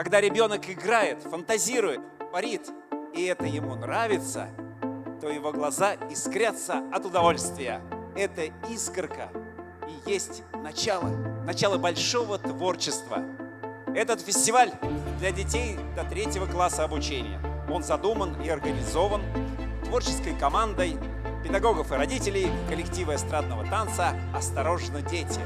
Когда ребенок играет, фантазирует, парит, и это ему нравится, то его глаза искрятся от удовольствия. Эта искорка и есть начало большого творчества. Этот фестиваль для детей до 3 класса обучения. Он задуман и организован творческой командой педагогов и родителей коллектива эстрадного танца «Осторожно, дети».